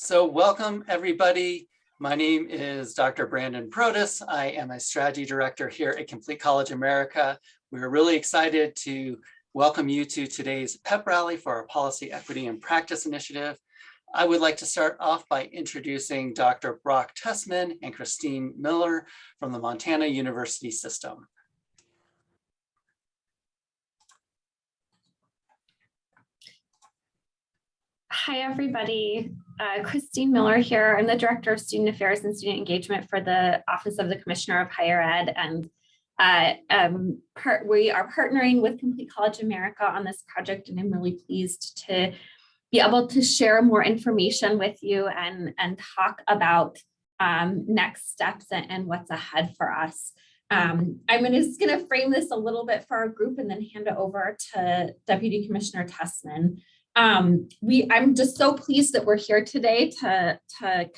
So welcome everybody. My name is Dr. Brandon Protas. I am a strategy director here at Complete College America. We're really excited to welcome you to today's PEP Rally for our Policy, Equity, and Practice Initiative. I would like to start off by introducing Dr. Brock Tessman and Chrystine Miller from the Montana University System. Hi, everybody. Chrystine Miller here. I'm the Director of Student Affairs and Student Engagement for the Office of the Commissioner of Higher Ed. And we are partnering with Complete College America on this project, and I'm really pleased to be able to share more information with you and talk about next steps and what's ahead for us. I'm just going to frame this a little bit for our group and then hand it over to Deputy Commissioner Tessman. I'm just so pleased that we're here today to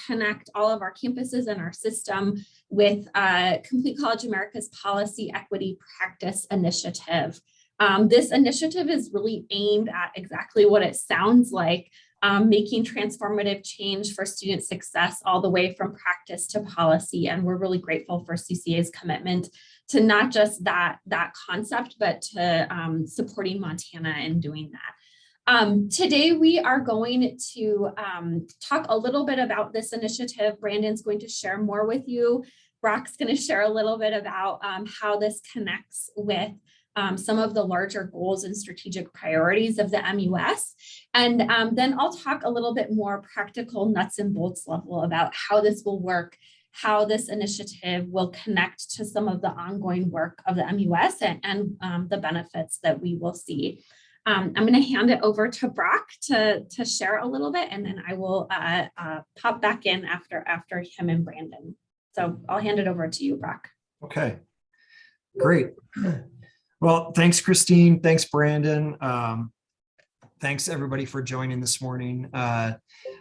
connect all of our campuses and our system with Complete College America's Policy, Equity, Practice Initiative. This initiative is really aimed at exactly what it sounds like, making transformative change for student success all the way from practice to policy. And we're really grateful for CCA's commitment to not just that concept, but to supporting Montana in doing that. Today, we are going to talk a little bit about this initiative. Brandon's going to share more with you. Brock's going to share a little bit about how this connects with some of the larger goals and strategic priorities of the MUS. And then I'll talk a little bit more practical nuts and bolts level about how this will work, how this initiative will connect to some of the ongoing work of the MUS and the benefits that we will see. I'm going to hand it over to Brock to share a little bit, and then I will pop back in after him and Brandon. So I'll hand it over to you, Brock. Okay, great. Well, thanks, Chrystine. Thanks, Brandon. Thanks, everybody, for joining this morning.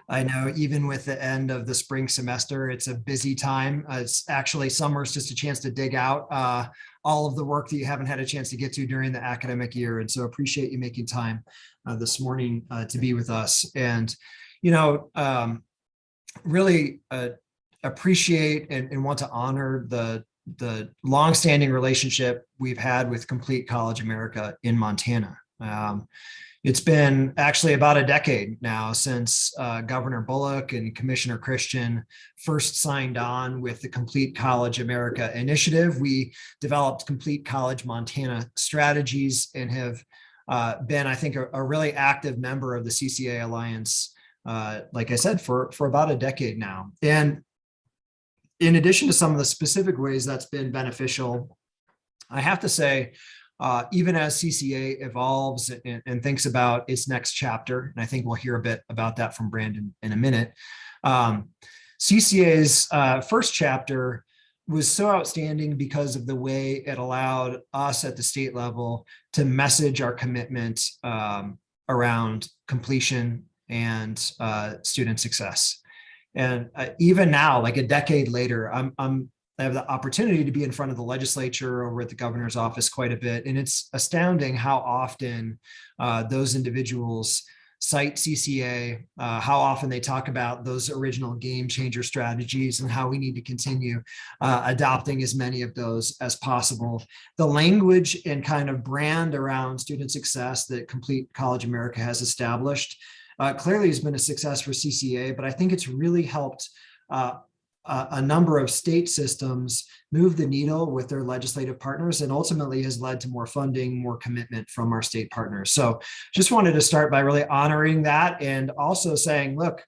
I know even with the end of the spring semester, it's a busy time. It's actually summer's just a chance to dig out all of the work that you haven't had a chance to get to during the academic year. And so appreciate you making time this morning to be with us. And, really appreciate and want to honor the longstanding relationship we've had with Complete College America in Montana. It's been actually about a decade now since Governor Bullock and Commissioner Chrystine first signed on with the Complete College America initiative. We developed Complete College Montana strategies and have been, I think, a really active member of the CCA Alliance, like I said, for about a decade now. And in addition to some of the specific ways that's been beneficial, I have to say, even as CCA evolves and thinks about its next chapter, and I think we'll hear a bit about that from Brandon in a minute, CCA's first chapter was so outstanding because of the way it allowed us at the state level to message our commitment around completion and student success. And even now, like a decade later, I have the opportunity to be in front of the legislature over at the governor's office quite a bit. And it's astounding how often those individuals cite CCA, how often they talk about those original game changer strategies and how we need to continue adopting as many of those as possible. The language and kind of brand around student success that Complete College America has established clearly has been a success for CCA, but I think it's really helped a number of state systems move the needle with their legislative partners, and ultimately has led to more funding, more commitment from our state partners. So just wanted to start by really honoring that and also saying, look,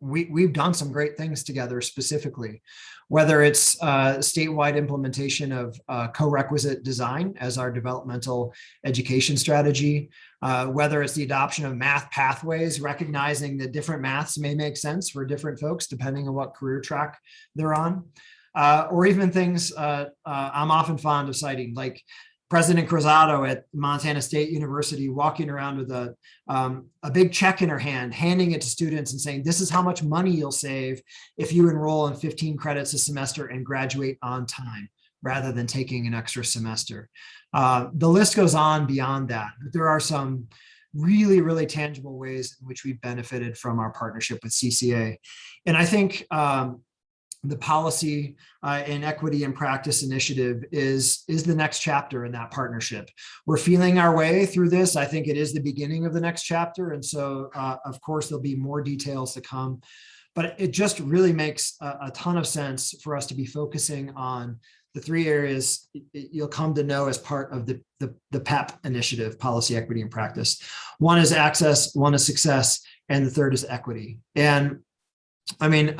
we've done some great things together specifically, whether it's statewide implementation of co-requisite design as our developmental education strategy, whether it's the adoption of math pathways, recognizing that different maths may make sense for different folks depending on what career track they're on, or even things I'm often fond of citing, like President Cruzado at Montana State University walking around with a big check in her hand, handing it to students and saying, this is how much money you'll save if you enroll in 15 credits a semester and graduate on time, rather than taking an extra semester. The list goes on beyond that. But there are some really, really tangible ways in which we've benefited from our partnership with CCA. And I think the policy and equity and practice initiative is the next chapter in that partnership. We're feeling our way through this. I think it is the beginning of the next chapter. And so, of course, there'll be more details to come. But it just really makes a ton of sense for us to be focusing on the three areas you'll come to know as part of the PEP initiative, policy, equity, and practice. One is access, one is success, and the third is equity. And I mean,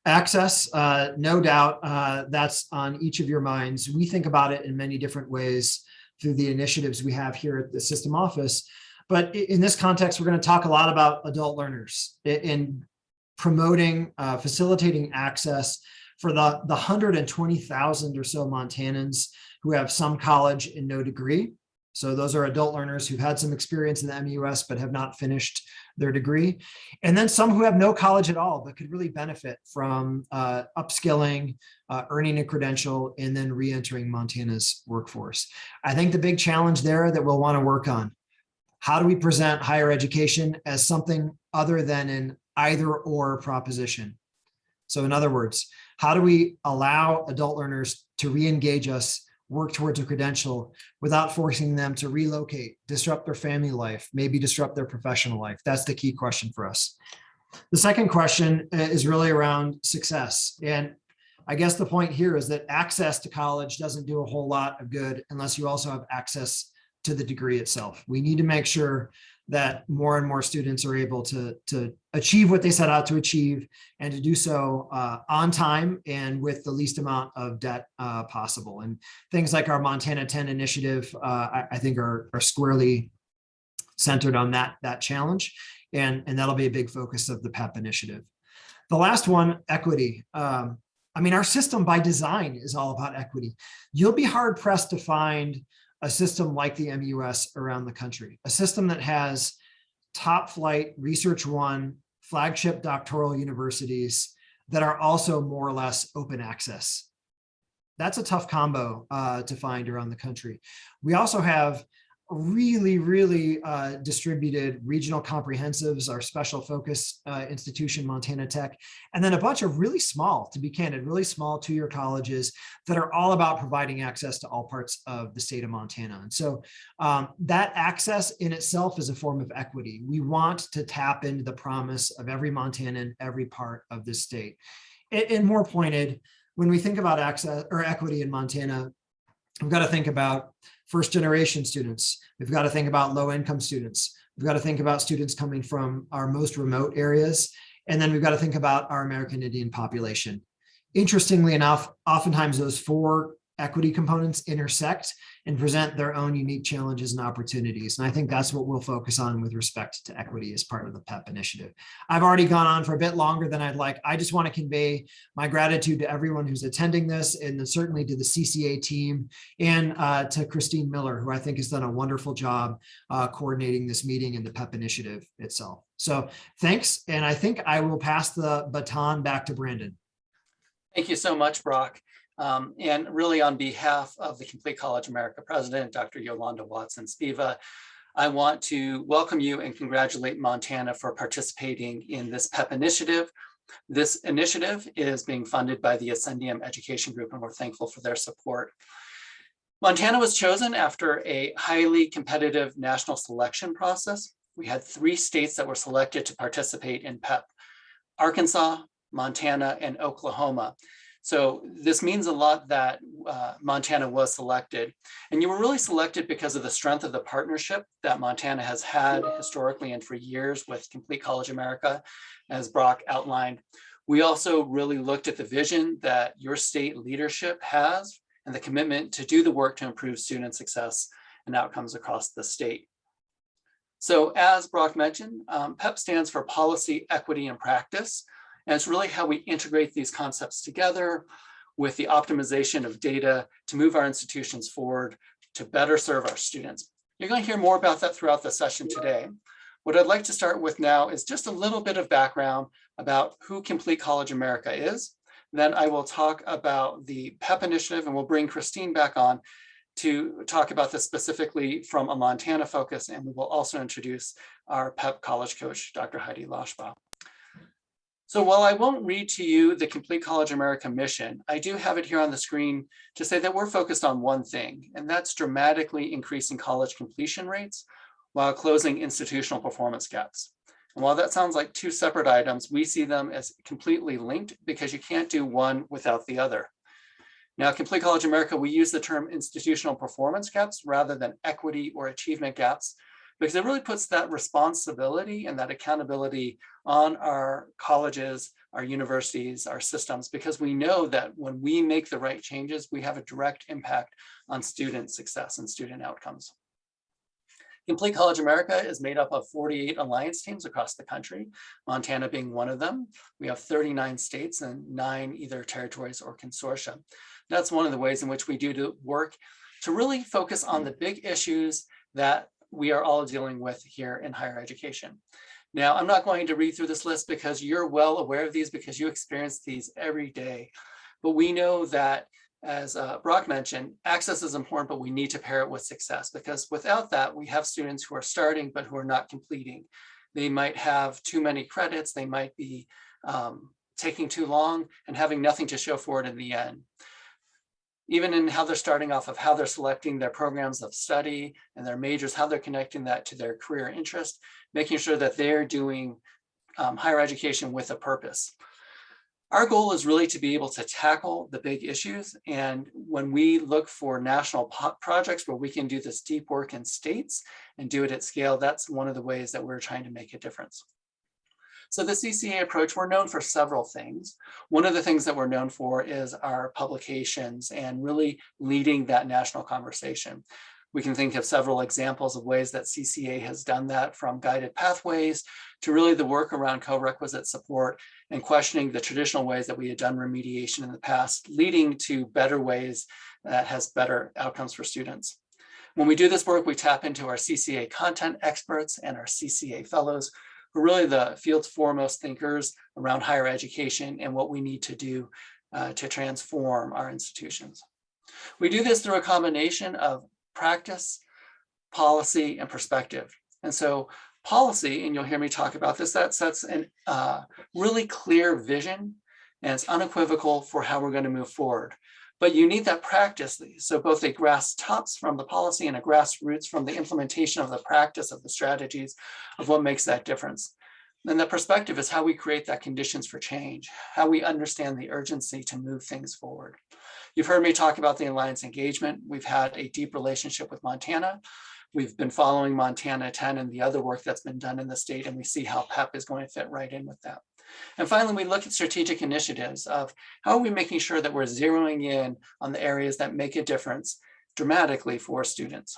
access, no doubt, that's on each of your minds. We think about it in many different ways through the initiatives we have here at the system office. But in this context, we're going to talk a lot about adult learners in promoting, facilitating access for the 120,000 or so Montanans who have some college and no degree. So those are adult learners who've had some experience in the MUS but have not finished their degree. And then some who have no college at all but could really benefit from upskilling, earning a credential, and then re-entering Montana's workforce. I think the big challenge there that we'll want to work on, how do we present higher education as something other than an either or proposition? So in other words, how do we allow adult learners to re-engage us, work towards a credential without forcing them to relocate, disrupt their family life, maybe disrupt their professional life? That's the key question for us. The second question is really around success. And I guess the point here is that access to college doesn't do a whole lot of good unless you also have access to the degree itself. We need to make sure that more and more students are able to achieve what they set out to achieve and to do so on time and with the least amount of debt possible. And things like our Montana 10 initiative, I think are squarely centered on that challenge. And that'll be a big focus of the PEP initiative. The last one, equity. I mean, our system by design is all about equity. You'll be hard pressed to find a system like the MUS around the country, a system that has top flight Research One flagship doctoral universities that are also more or less open access. That's a tough combo to find around the country. We also have really, really distributed regional comprehensives, our special focus institution, Montana Tech, and then a bunch of really small, to be candid, really small two-year colleges that are all about providing access to all parts of the state of Montana. And so that access in itself is a form of equity. We want to tap into the promise of every Montanan, every part of the state. And more pointed, when we think about access or equity in Montana, we've got to think about first generation students. We've got to think about low income students. We've got to think about students coming from our most remote areas. And then we've got to think about our American Indian population. Interestingly enough, oftentimes those four equity components intersect and present their own unique challenges and opportunities. And I think that's what we'll focus on with respect to equity as part of the PEP initiative. I've already gone on for a bit longer than I'd like. I just want to convey my gratitude to everyone who's attending this, and certainly to the CCA team and to Chrystine Miller, who I think has done a wonderful job coordinating this meeting and the PEP initiative itself. So thanks. And I think I will pass the baton back to Brandon. Thank you so much, Brock. And really on behalf of the Complete College America president, Dr. Yolanda Watson-Spiva, I want to welcome you and congratulate Montana for participating in this PEP initiative. This initiative is being funded by the Ascendium Education Group, and we're thankful for their support. Montana was chosen after a highly competitive national selection process. We had 3 states that were selected to participate in PEP: Arkansas, Montana, and Oklahoma. So this means a lot that Montana was selected. And you were really selected because of the strength of the partnership that Montana has had historically and for years with Complete College America, as Brock outlined. We also really looked at the vision that your state leadership has and the commitment to do the work to improve student success and outcomes across the state. So as Brock mentioned, PEP stands for Policy, Equity, and Practice. And it's really how we integrate these concepts together with the optimization of data to move our institutions forward to better serve our students. You're going to hear more about that throughout the session today. What I'd like to start with now is just a little bit of background about who Complete College America is. Then I will talk about the PEP initiative, and we'll bring Chrystine back on to talk about this specifically from a Montana focus, and we will also introduce our PEP college coach, Dr. Heidi Loshbaugh. So while I won't read to you the Complete College America mission, I do have it here on the screen to say that we're focused on one thing, and that's dramatically increasing college completion rates while closing institutional performance gaps. And while that sounds like two separate items, we see them as completely linked because you can't do one without the other. Now, Complete College America, we use the term institutional performance gaps rather than equity or achievement gaps, because it really puts that responsibility and that accountability on our colleges, our universities, our systems, because we know that when we make the right changes, we have a direct impact on student success and student outcomes. Complete College America is made up of 48 alliance teams across the country, Montana being one of them. We have 39 states and 9 either territories or consortia. That's one of the ways in which we do the work to really focus on the big issues that we are all dealing with here in higher education. Now, I'm not going to read through this list because you're well aware of these because you experience these every day. But we know that, as Brock mentioned, access is important, but we need to pair it with success, because without that, we have students who are starting but who are not completing. They might have too many credits, they might be taking too long and having nothing to show for it in the end. Even in how they're starting off, of how they're selecting their programs of study and their majors, how they're connecting that to their career interest, making sure that they're doing higher education with a purpose. Our goal is really to be able to tackle the big issues. And when we look for national projects where we can do this deep work in states and do it at scale, that's one of the ways that we're trying to make a difference. So the CCA approach, we're known for several things. One of the things that we're known for is our publications and really leading that national conversation. We can think of several examples of ways that CCA has done that, from guided pathways to really the work around co-requisite support and questioning the traditional ways that we had done remediation in the past, leading to better ways that has better outcomes for students. When we do this work, we tap into our CCA content experts and our CCA fellows, who are really the field's foremost thinkers around higher education and what we need to do to transform our institutions. We do this through a combination of practice, policy, and perspective. And so policy, and you'll hear me talk about this, that sets a really clear vision, and it's unequivocal for how we're going to move forward. But you need that practice, so both a grass tops from the policy and a grassroots from the implementation of the practice of the strategies of what makes that difference. And the perspective is how we create that conditions for change, how we understand the urgency to move things forward. You've heard me talk about the alliance engagement. We've had a deep relationship with Montana. We've been following Montana 10 and the other work that's been done in the state, and we see how PEP is going to fit right in with that. And finally, we look at strategic initiatives of how are we making sure that we're zeroing in on the areas that make a difference dramatically for students.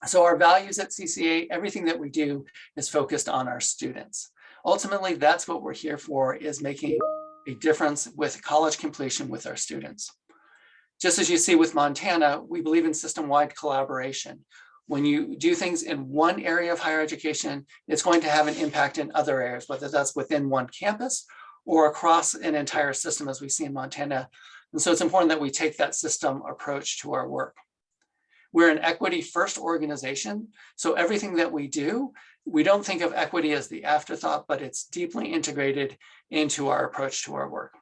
So our values at CCA, everything that we do is focused on our students. Ultimately, that's what we're here for, is making a difference with college completion with our students. Just as you see with Montana, we believe in system-wide collaboration. When you do things in one area of higher education, it's going to have an impact in other areas, whether that's within one campus or across an entire system, as we see in Montana. And so it's important that we take that system approach to our work. We're an equity-first organization, so everything that we do, we don't think of equity as the afterthought, but it's deeply integrated into our approach to our work.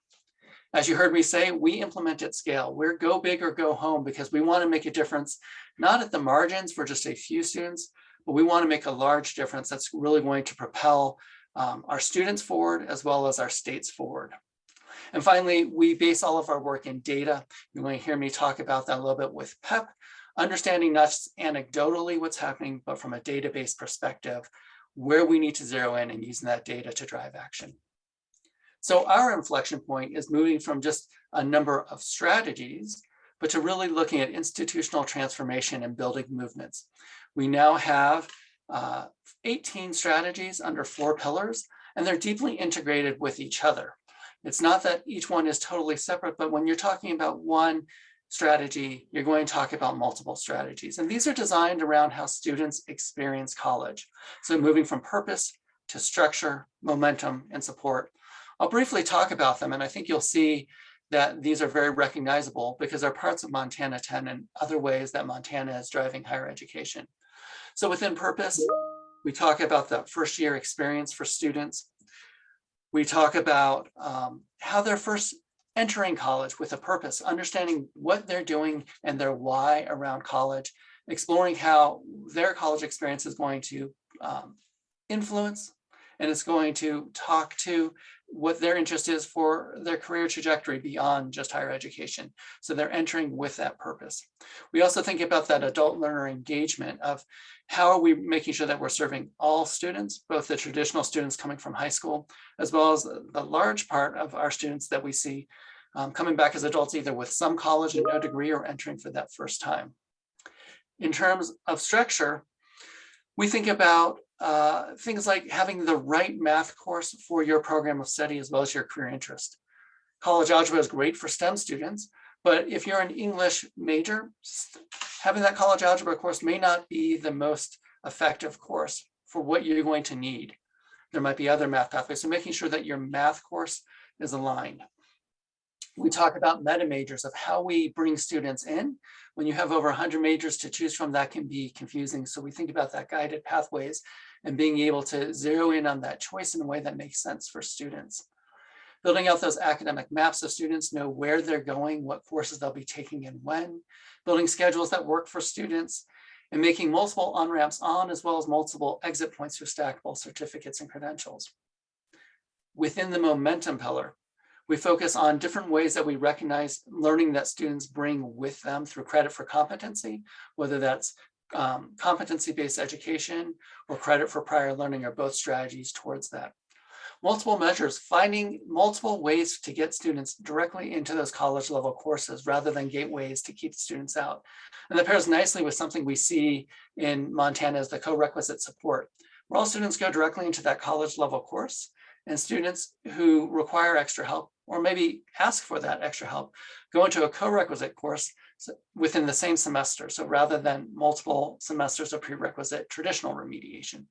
As you heard me say, we implement at scale. We're go big or go home, because we want to make a difference, not at the margins for just a few students, but we want to make a large difference that's really going to propel our students forward as well as our states forward. And finally, we base all of our work in data. You're going to hear me talk about that a little bit with PEP, understanding not just anecdotally what's happening, but from a database perspective, where we need to zero in and using that data to drive action. So our inflection point is moving from just a number of strategies, but to really looking at institutional transformation and building movements. We now have 18 strategies under 4 pillars, and they're deeply integrated with each other. It's not that each one is totally separate, but when you're talking about one strategy, you're going to talk about multiple strategies. And these are designed around how students experience college. So moving from purpose to structure, momentum, and support. I'll briefly talk about them, and I think you'll see that these are very recognizable because they're parts of Montana 10 and other ways that Montana is driving higher education. So within purpose, we talk about the first year experience for students. We talk about how they're first entering college with a purpose, understanding what they're doing and their why around college, exploring how their college experience is going to influence, and it's going to talk to what their interest is for their career trajectory beyond just higher education. So they're entering with that purpose. We also think about that adult learner engagement of how are we making sure that we're serving all students, both the traditional students coming from high school, as well as the large part of our students that we see coming back as adults, either with some college and no degree or entering for that first time. In terms of structure, we think about things like having the right math course for your program of study as well as your career interest. College algebra is great for STEM students, but if you're an English major, having that college algebra course may not be the most effective course for what you're going to need. There might be other math pathways, so making sure that your math course is aligned. We talk about meta majors of how we bring students in. When you have over 100 majors to choose from, that can be confusing. So we think about that guided pathways and being able to zero in on that choice in a way that makes sense for students. Building out those academic maps so students know where they're going, what courses they'll be taking and when. Building schedules that work for students, and making multiple on-ramps on as well as multiple exit points for stackable certificates and credentials. Within the momentum pillar, we focus on different ways that we recognize learning that students bring with them through credit for competency, whether that's competency-based education or credit for prior learning are both strategies towards that. Multiple measures, finding multiple ways to get students directly into those college level courses rather than gateways to keep students out. And that pairs nicely with something we see in Montana as the co-requisite support, where all students go directly into that college level course, and students who require extra help or maybe ask for that extra help go into a co-requisite course within the same semester. So rather than multiple semesters of prerequisite traditional remediation.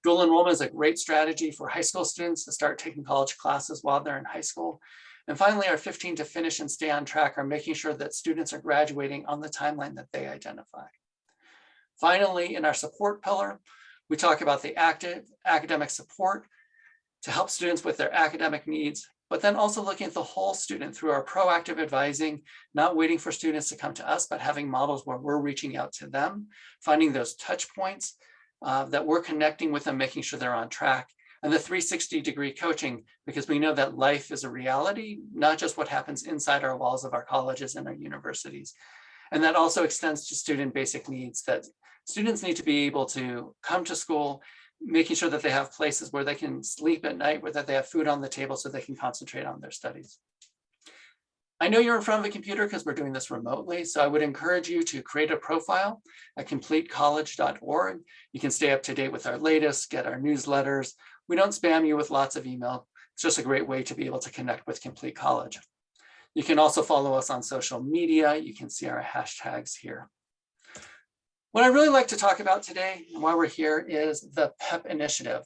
Dual enrollment is a great strategy for high school students to start taking college classes while they're in high school. And finally, our 15 to finish and stay on track are making sure that students are graduating on the timeline that they identify. Finally, in our support pillar, we talk about the active academic support to help students with their academic needs, but then also looking at the whole student through our proactive advising, not waiting for students to come to us, but having models where we're reaching out to them, finding those touch points that we're connecting with them, making sure they're on track, and the 360-degree coaching, because we know that life is a reality, not just what happens inside our walls of our colleges and our universities. And that also extends to student basic needs, that students need to be able to come to school, making sure that they have places where they can sleep at night, where that they have food on the table so they can concentrate on their studies. I know you're in front of a computer because we're doing this remotely, so I would encourage you to create a profile at completecollege.org. You can stay up to date with our latest, get our newsletters. We don't spam you with lots of email. It's just a great way to be able to connect with Complete College. You can also follow us on social media. You can see our hashtags here. What I really like to talk about today and why we're here is the PEP initiative.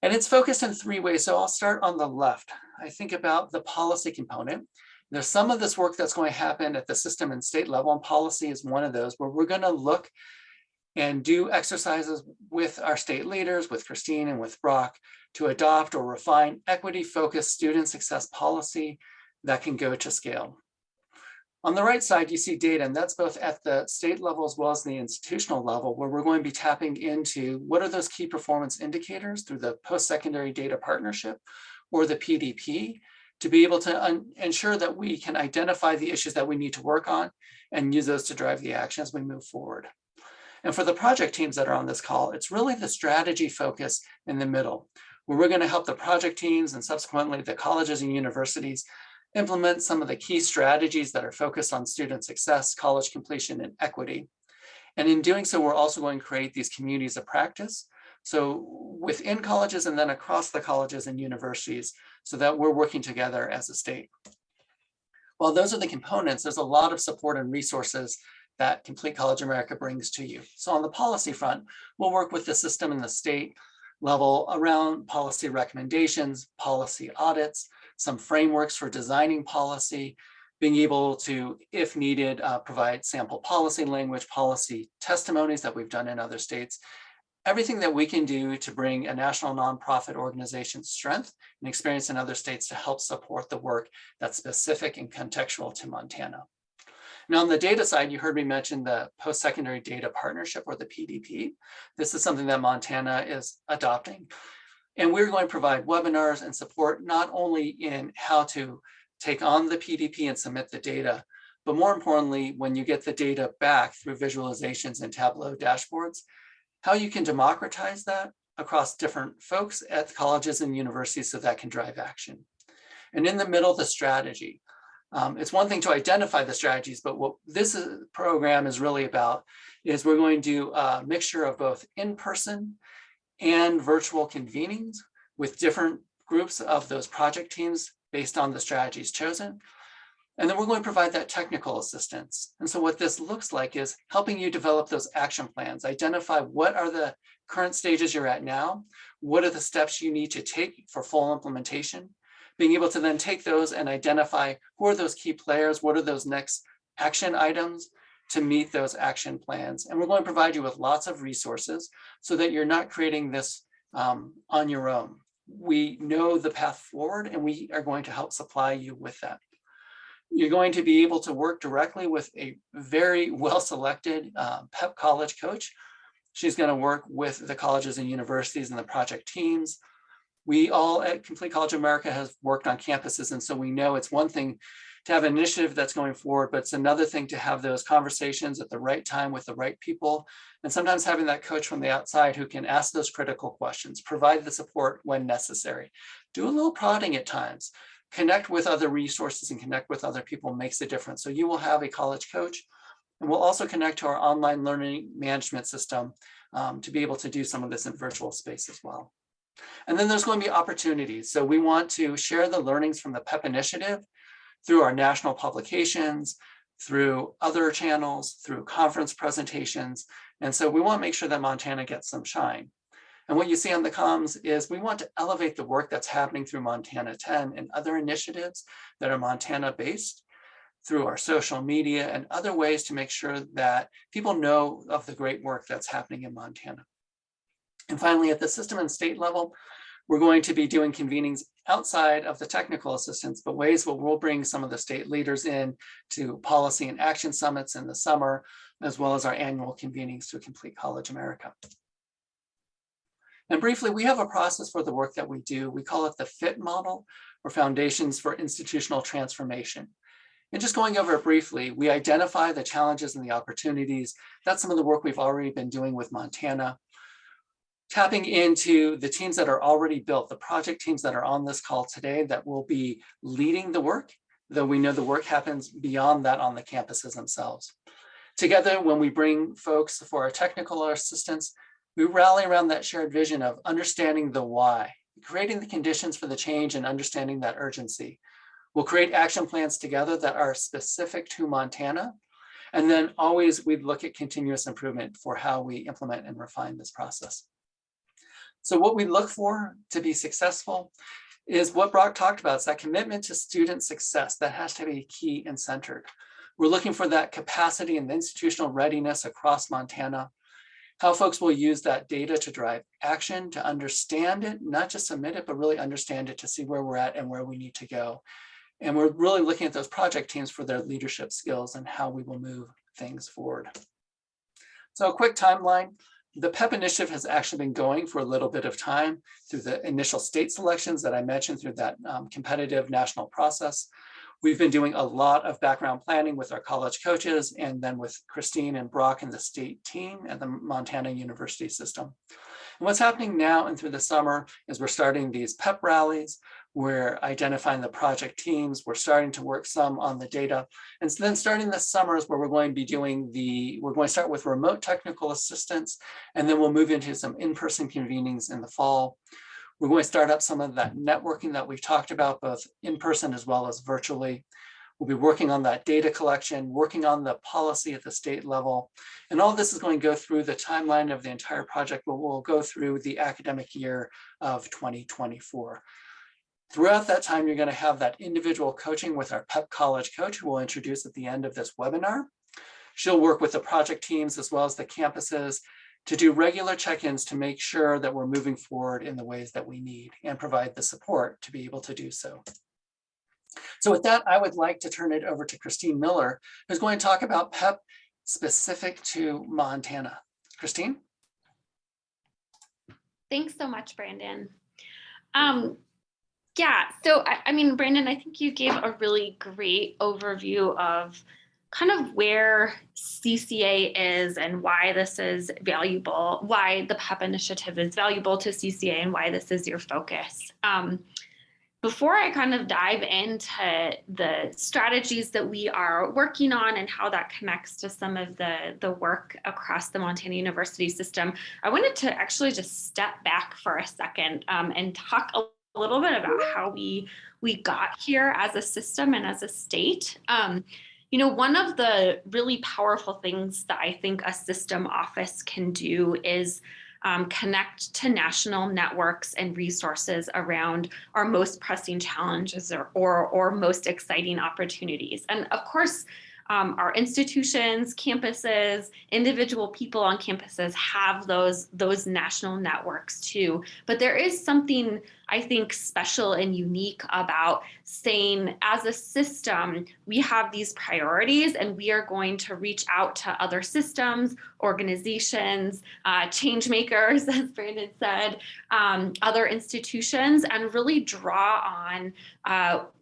And it's focused in three ways. So I'll start on the left. I think about the policy component. There's some of this work that's going to happen at the system and state level, and policy is one of those, where we're going to look and do exercises with our state leaders, with Chrystine and with Brock, to adopt or refine equity-focused student success policy that can go to scale. On the right side, you see data, and that's both at the state level as well as the institutional level, where we're going to be tapping into what are those key performance indicators through the post-secondary data partnership or the PDP, to be able to ensure that we can identify the issues that we need to work on and use those to drive the action as we move forward. And for the project teams that are on this call, it's really the strategy focus in the middle, where we're going to help the project teams and subsequently the colleges and universities implement some of the key strategies that are focused on student success, college completion, and equity. And in doing so, we're also going to create these communities of practice. So within colleges and then across the colleges and universities, so that we're working together as a state. Well, those are the components. There's a lot of support and resources that Complete College America brings to you. So on the policy front, we'll work with the system and the state level around policy recommendations, policy audits, some frameworks for designing policy, being able to, if needed, provide sample policy language, policy testimonies that we've done in other states, everything that we can do to bring a national nonprofit organization's strength and experience in other states to help support the work that's specific and contextual to Montana. Now, on the data side, you heard me mention the Post-Secondary Data Partnership, or the PDP. This is something that Montana is adopting. And we're going to provide webinars and support not only in how to take on the PDP and submit the data, but more importantly, when you get the data back through visualizations and Tableau dashboards, how you can democratize that across different folks at colleges and universities so that can drive action. And in the middle, the strategy. It's one thing to identify the strategies, but what this program is really about is we're going to do a mixture of both in-person and virtual convenings with different groups of those project teams based on the strategies chosen. And then we're going to provide that technical assistance. And so what this looks like is helping you develop those action plans, identify what are the current stages you're at now, what are the steps you need to take for full implementation, being able to then take those and identify who are those key players, what are those next action items to meet those action plans. And we're going to provide you with lots of resources so that you're not creating this on your own. We know the path forward and we are going to help supply you with that. You're going to be able to work directly with a very well-selected PEP college coach. She's going to work with the colleges and universities and the project teams. We all at Complete College America have worked on campuses, and so we know it's one thing to have an initiative that's going forward, but it's another thing to have those conversations at the right time with the right people, and sometimes having that coach from the outside who can ask those critical questions, provide the support when necessary, do a little prodding at times, connect with other resources and connect with other people makes a difference. So you will have a college coach, and we'll also connect to our online learning management system to be able to do some of this in virtual space as well. And then there's going to be opportunities. So we want to share the learnings from the PEP initiative through our national publications, through other channels, through conference presentations. And so we want to make sure that Montana gets some shine. And what you see on the comms is we want to elevate the work that's happening through Montana 10 and other initiatives that are Montana based through our social media and other ways to make sure that people know of the great work that's happening in Montana. And finally, at the system and state level, we're going to be doing convenings outside of the technical assistance, but ways where we'll bring some of the state leaders in to policy and action summits in the summer, as well as our annual convenings through Complete College America. And briefly, we have a process for the work that we do. We call it the FIT model, or Foundations for Institutional Transformation. And just going over it briefly, we identify the challenges and the opportunities. That's some of the work we've already been doing with Montana. Tapping into the teams that are already built, the project teams that are on this call today that will be leading the work, though we know the work happens beyond that on the campuses themselves. Together, when we bring folks for our technical assistance, we rally around that shared vision of understanding the why, creating the conditions for the change and understanding that urgency. We'll create action plans together that are specific to Montana. And then always we'd look at continuous improvement for how we implement and refine this process. So what we look for to be successful is what Brock talked about. It's that commitment to student success that has to be key and centered. We're looking for that capacity and the institutional readiness across Montana, how folks will use that data to drive action, to understand it, not just submit it, but really understand it to see where we're at and where we need to go. And we're really looking at those project teams for their leadership skills and how we will move things forward. So a quick timeline. The PEP initiative has actually been going for a little bit of time through the initial state selections that I mentioned through that competitive national process. We've been doing a lot of background planning with our college coaches and then with Chrystine and Brock and the state team at the Montana University system. And what's happening now and through the summer is we're starting these PEP rallies. We're identifying the project teams. We're starting to work some on the data. And then starting this summer is where we're going to be doing we're going to start with remote technical assistance, and then we'll move into some in-person convenings in the fall. We're going to start up some of that networking that we've talked about, both in person as well as virtually. We'll be working on that data collection, working on the policy at the state level. And all this is going to go through the timeline of the entire project, but we'll go through the academic year of 2024. Throughout that time, you're going to have that individual coaching with our PEP College coach, who we'll introduce at the end of this webinar. She'll work with the project teams as well as the campuses to do regular check-ins to make sure that we're moving forward in the ways that we need and provide the support to be able to do so. So with that, I would like to turn it over to Chrystine Miller, who's going to talk about PEP specific to Montana. Chrystine? Thanks so much, Brandon. Yeah, so I mean, Brandon, I think you gave a really great overview of kind of where CCA is and why this is valuable, why the PEP initiative is valuable to CCA and why this is your focus. Before I kind of dive into the strategies that we are working on and how that connects to some of the work across the Montana University system, I wanted to actually just step back for a second and talk a little bit about how we got here as a system and as a state. You know, one of the really powerful things that I think a system office can do is connect to national networks and resources around our most pressing challenges or most exciting opportunities. And of course, our institutions, campuses, individual people on campuses have those national networks too. But there is something, I think, special and unique about saying, as a system, we have these priorities and we are going to reach out to other systems, organizations, change makers, as Brandon said, other institutions, and really draw on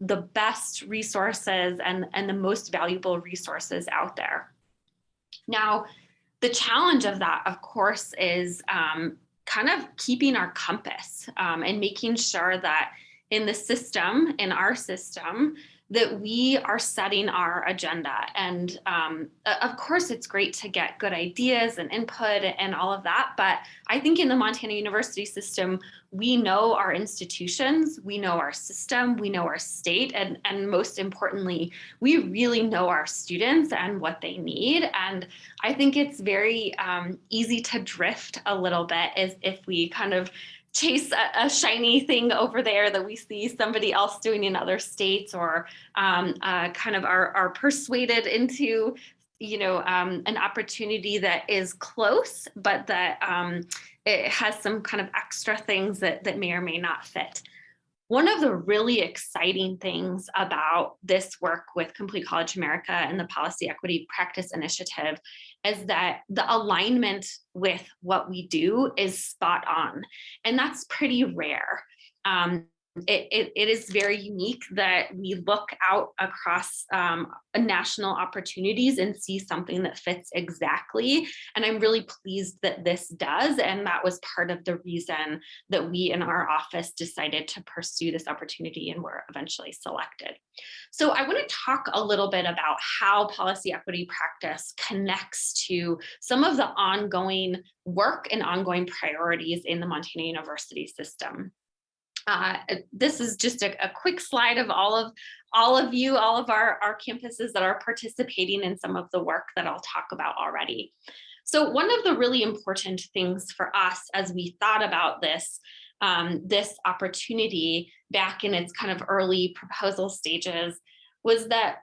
the best resources and the most valuable resources out there. Now, the challenge of that, of course, is kind of keeping our compass and making sure that in the system, in our system, that we are setting our agenda. And of course, it's great to get good ideas and input and all of that. But I think in the Montana University system, we know our institutions, we know our system, we know our state, and most importantly, we really know our students and what they need. And I think it's very easy to drift a little bit as if we kind of chase a shiny thing over there that we see somebody else doing in other states, or kind of are persuaded into, you know, an opportunity that is close, but that it has some kind of extra things that may or may not fit. One of the really exciting things about this work with Complete College America and the Policy Equity Practice Initiative is that the alignment with what we do is spot on. And that's pretty rare. It is very unique that we look out across national opportunities and see something that fits exactly. And I'm really pleased that this does. And that was part of the reason that we in our office decided to pursue this opportunity and were eventually selected. So I want to talk a little bit about how policy equity practice connects to some of the ongoing work and ongoing priorities in the Montana University system. This is just a quick slide of all of our campuses that are participating in some of the work that I'll talk about already. So one of the really important things for us as we thought about this opportunity back in its kind of early proposal stages was that,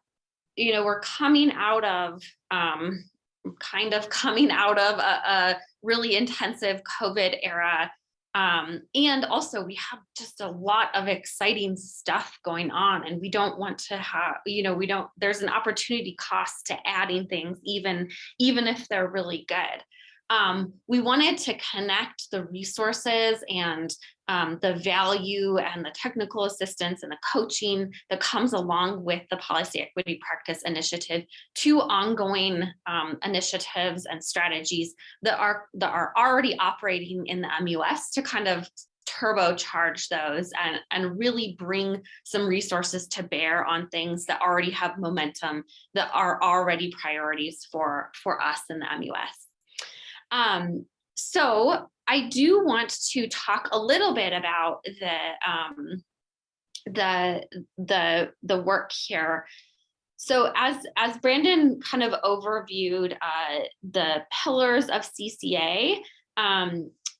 you know, we're coming out of a really intensive COVID era. And also we have just a lot of exciting stuff going on, and we don't want to have, you know, there's an opportunity cost to adding things, even if they're really good. We wanted to connect the resources and the value and the technical assistance and the coaching that comes along with the Policy Equity Practice Initiative to ongoing initiatives and strategies that are already operating in the MUS to kind of turbocharge those and really bring some resources to bear on things that already have momentum, that are already priorities for us in the MUS. So I do want to talk a little bit about the work here. So as Brandon kind of overviewed the pillars of CCA,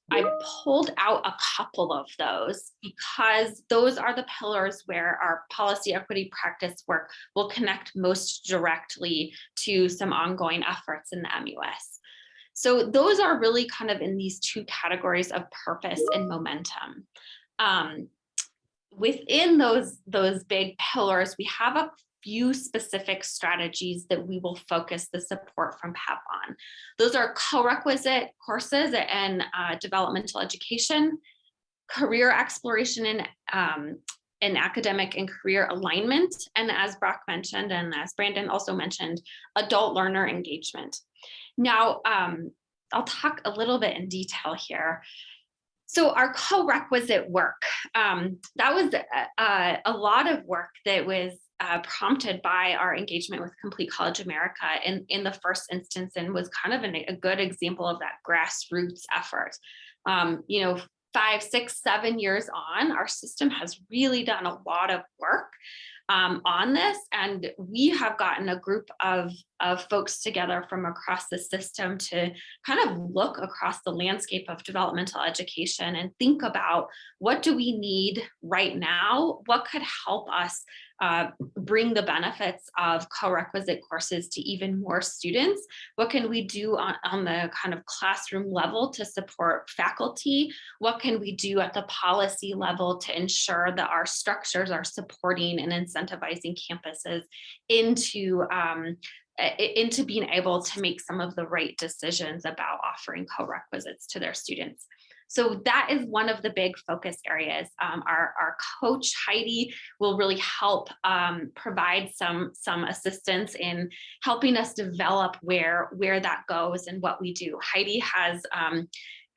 I pulled out a couple of those because those are the pillars where our policy equity practice work will connect most directly to some ongoing efforts in the MUS. So those are really kind of in these two categories of purpose and momentum. Within those big pillars, we have a few specific strategies that we will focus the support from PEP on. Those are co-requisite courses and developmental education, career exploration and academic and career alignment, and as Brock mentioned, and as Brandon also mentioned, adult learner engagement. Now, I'll talk a little bit in detail here. So our co-requisite work, that was a lot of work that was prompted by our engagement with Complete College America in the first instance, and was kind of a good example of that grassroots effort. 5, 6, 7 years on, our system has really done a lot of work on this, and we have gotten a group of folks together from across the system to kind of look across the landscape of developmental education and think about what do we need right now, what could help us bring the benefits of co-requisite courses to even more students, what can we do on the kind of classroom level to support faculty, what can we do at the policy level to ensure that our structures are supporting and incentivizing campuses into being able to make some of the right decisions about offering co-requisites to their students. So that is one of the big focus areas. Our coach, Heidi, will really help provide some assistance in helping us develop where that goes and what we do. Heidi has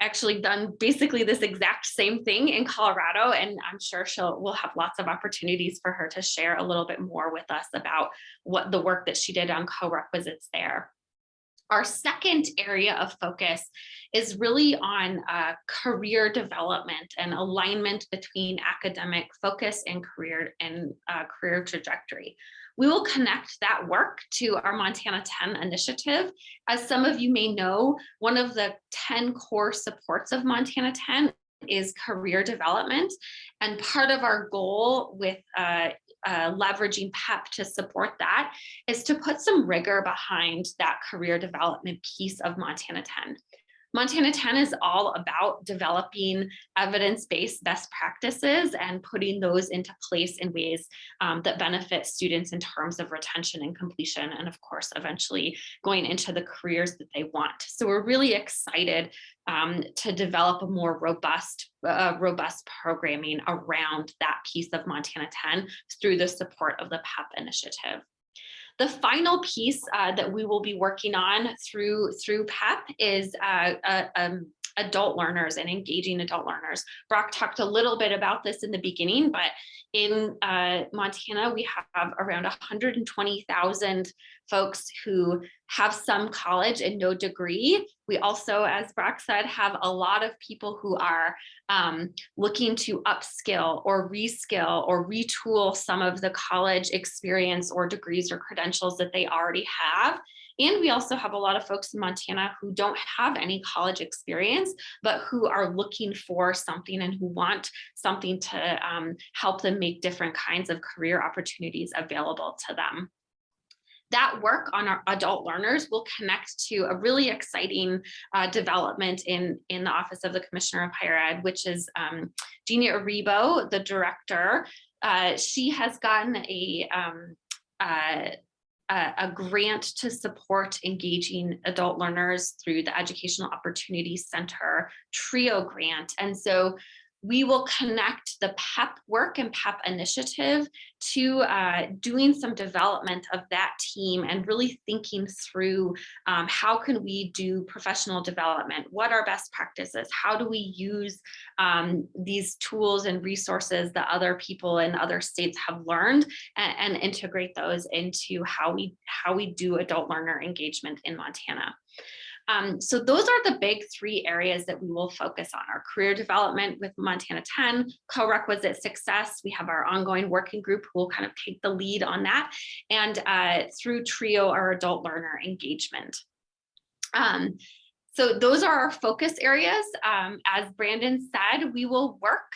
actually done basically this exact same thing in Colorado, and I'm sure we'll have lots of opportunities for her to share a little bit more with us about what the work that she did on co-requisites there. Our second area of focus is really on career development and alignment between academic focus and career trajectory. We will connect that work to our Montana 10 initiative. As some of you may know, one of the 10 core supports of Montana 10 is career development. And part of our goal with leveraging PEP to support that is to put some rigor behind that career development piece of Montana 10. Montana 10 is all about developing evidence-based best practices and putting those into place in ways that benefit students in terms of retention and completion, and of course, eventually going into the careers that they want. So we're really excited to develop a more robust programming around that piece of Montana 10 through the support of the PEP initiative. The final piece that we will be working on through PEP is adult learners and engaging adult learners. Brock talked a little bit about this in the beginning, but in Montana, we have around 120,000 folks who have some college and no degree. We also, as Brock said, have a lot of people who are looking to upskill or reskill or retool some of the college experience or degrees or credentials that they already have. And we also have a lot of folks in Montana who don't have any college experience, but who are looking for something and who want something to help them make different kinds of career opportunities available to them. That work on our adult learners will connect to a really exciting development in the Office of the Commissioner of Higher Ed, which is Gina Aribo, the director. She has gotten a grant to support engaging adult learners through the Educational Opportunities Center TRIO grant. And so we will connect the PEP work and PEP initiative to doing some development of that team and really thinking through how can we do professional development? What are best practices? How do we use these tools and resources that other people in other states have learned and integrate those into how we do adult learner engagement in Montana? So those are the big three areas that we will focus on: our career development with Montana 10, co-requisite success. We have our ongoing working group who will kind of take the lead on that, and through TRIO, our adult learner engagement. So those are our focus areas. As Brandon said, we will work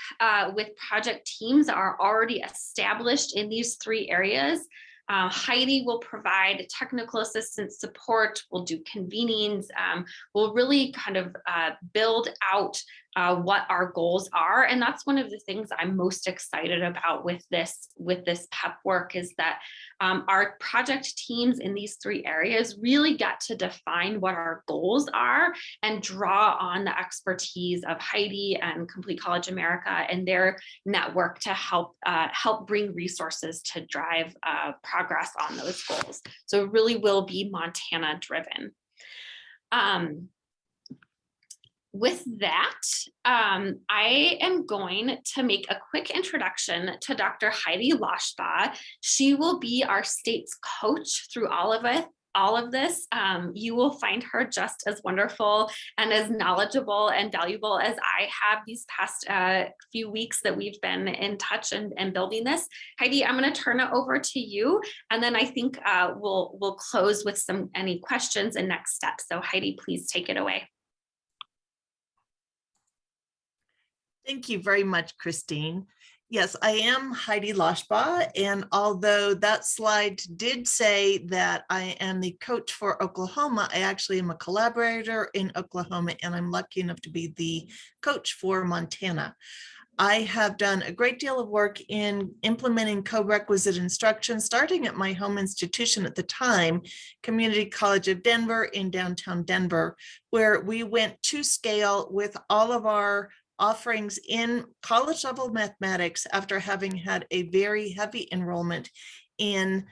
with project teams that are already established in these three areas. Heidi will provide technical assistance support, we'll do convenings, we'll really kind of build out what our goals are. And that's one of the things I'm most excited about with this PEP work, is that our project teams in these three areas really get to define what our goals are and draw on the expertise of Heidi and Complete College America and their network to help bring resources to drive progress on those goals. So it really will be Montana driven. With that, I am going to make a quick introduction to Dr. Heidi Loshbaugh. She will be our state's coach through all of this. You will find her just as wonderful and as knowledgeable and valuable as I have these past few weeks that we've been in touch and building this. Heidi, I'm going to turn it over to you, and then I think we'll close with any questions and next steps. So Heidi, please take it away. Thank you very much, Chrystine. Yes, I am Heidi Loshbaugh, and although that slide did say that I am the coach for Oklahoma, I actually am a collaborator in Oklahoma, and I'm lucky enough to be the coach for Montana. I have done a great deal of work in implementing co-requisite instruction, starting at my home institution at the time, Community College of Denver in downtown Denver, where we went to scale with all of our offerings in college level mathematics after having had a very heavy enrollment in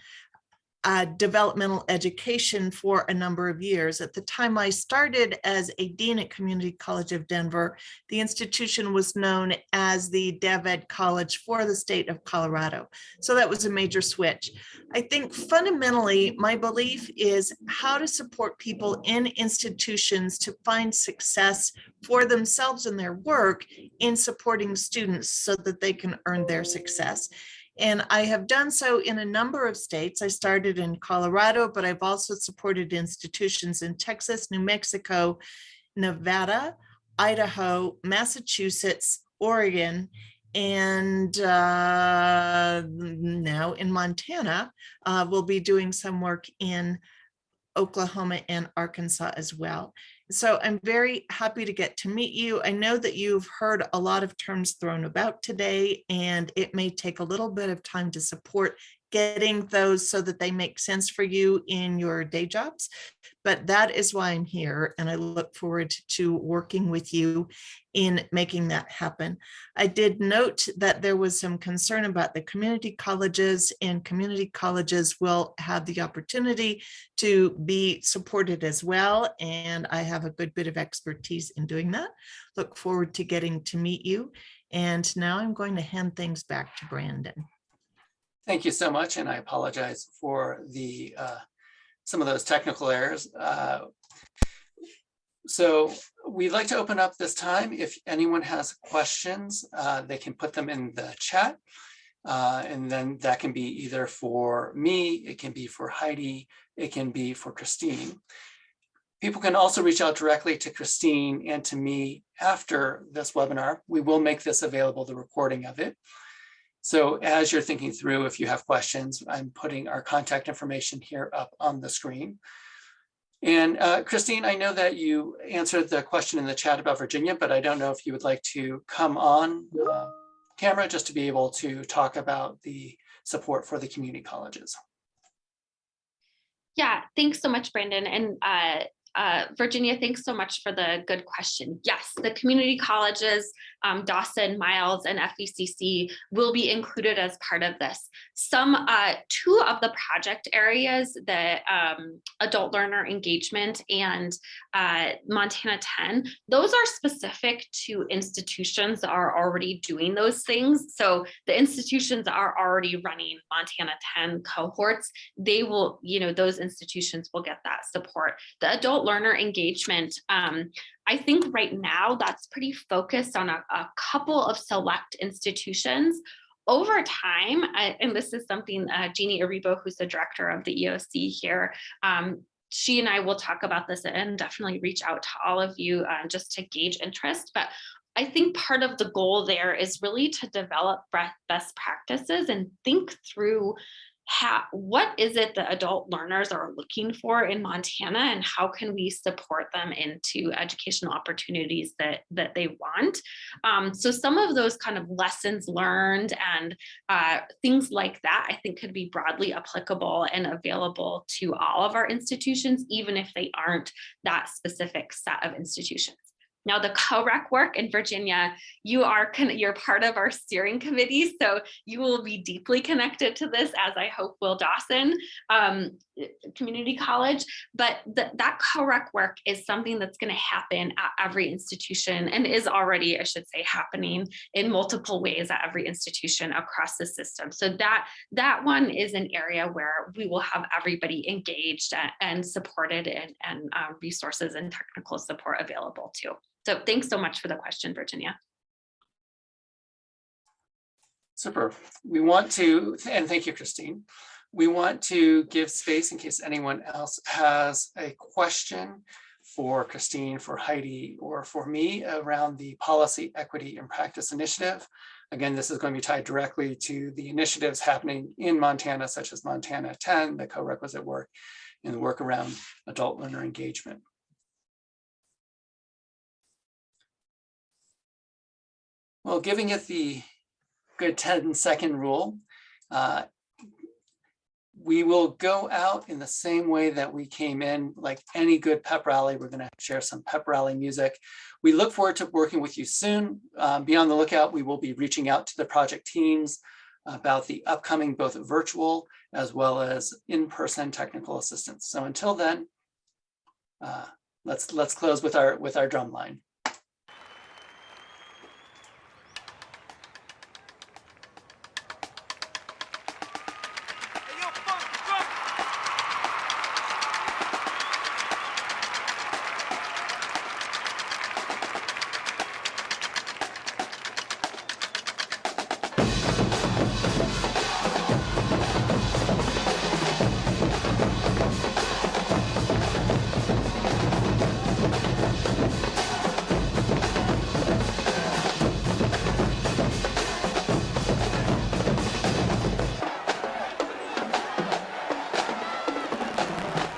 developmental education for a number of years. At the time I started as a dean at Community College of Denver, the institution was known as the DevEd College for the state of Colorado. So that was a major switch. I think fundamentally, my belief is how to support people in institutions to find success for themselves in their work in supporting students so that they can earn their success. And I have done so in a number of states. I started in Colorado, but I've also supported institutions in Texas, New Mexico, Nevada, Idaho, Massachusetts, Oregon, and now in Montana. We'll be doing some work in Oklahoma and Arkansas as well. So I'm very happy to get to meet you. I know that you've heard a lot of terms thrown about today, and it may take a little bit of time to support getting those so that they make sense for you in your day jobs. But that is why I'm here, and I look forward to working with you in making that happen. I did note that there was some concern about the community colleges, and community colleges will have the opportunity to be supported as well, and I have a good bit of expertise in doing that. Look forward to getting to meet you. And now I'm going to hand things back to Brandon. Thank you so much, and I apologize for the some of those technical errors. So we'd like to open up this time. If anyone has questions, they can put them in the chat, and then that can be either for me, it can be for Heidi, it can be for Chrystine. People can also reach out directly to Chrystine and to me after this webinar. We will make this available, the recording of it. So as you're thinking through, if you have questions, I'm putting our contact information here up on the screen. And Chrystine, I know that you answered the question in the chat about Virginia, but I don't know if you would like to come on camera just to be able to talk about the support for the community colleges. Yeah, thanks so much, Brandon. And Virginia, thanks so much for the good question. Yes, the community colleges, Dawson, Miles, and FECC will be included as part of this. Two of the project areas, the adult learner engagement and Montana 10, those are specific to institutions that are already doing those things. So the institutions are already running Montana 10 cohorts. They will, those institutions will get that support. The adult adult learner engagement, I think right now that's pretty focused on a couple of select institutions. Over time, and this is something Jeannie Aribo, who's the director of the EOC here, she and I will talk about this and definitely reach out to all of you just to gauge interest. But I think part of the goal there is really to develop best practices and think through what is it that adult learners are looking for in Montana, and how can we support them into educational opportunities that they want. So some of those kind of lessons learned and things like that, I think could be broadly applicable and available to all of our institutions, even if they aren't that specific set of institutions. Now, the co-rec work in Virginia, you're part of our steering committee, so you will be deeply connected to this, as I hope will Dawson Community College. But that co-rec work is something that's going to happen at every institution, and is already, I should say, happening in multiple ways at every institution across the system. So that one is an area where we will have everybody engaged and supported, and resources and technical support available too. So thanks so much for the question, Virginia. Super. We want to, and thank you, Chrystine. We want to give space in case anyone else has a question for Chrystine, for Heidi, or for me around the Policy, Equity, and Practice Initiative. Again, this is going to be tied directly to the initiatives happening in Montana, such as Montana 10, the co-requisite work, and the work around adult learner engagement. Well, giving it the good 10-second rule, we will go out in the same way that we came in. Like any good PEP rally, we're going to share some PEP rally music. We look forward to working with you soon. Be on the lookout. We will be reaching out to the project teams about the upcoming both virtual as well as in-person technical assistance. So until then, let's close with our drum line.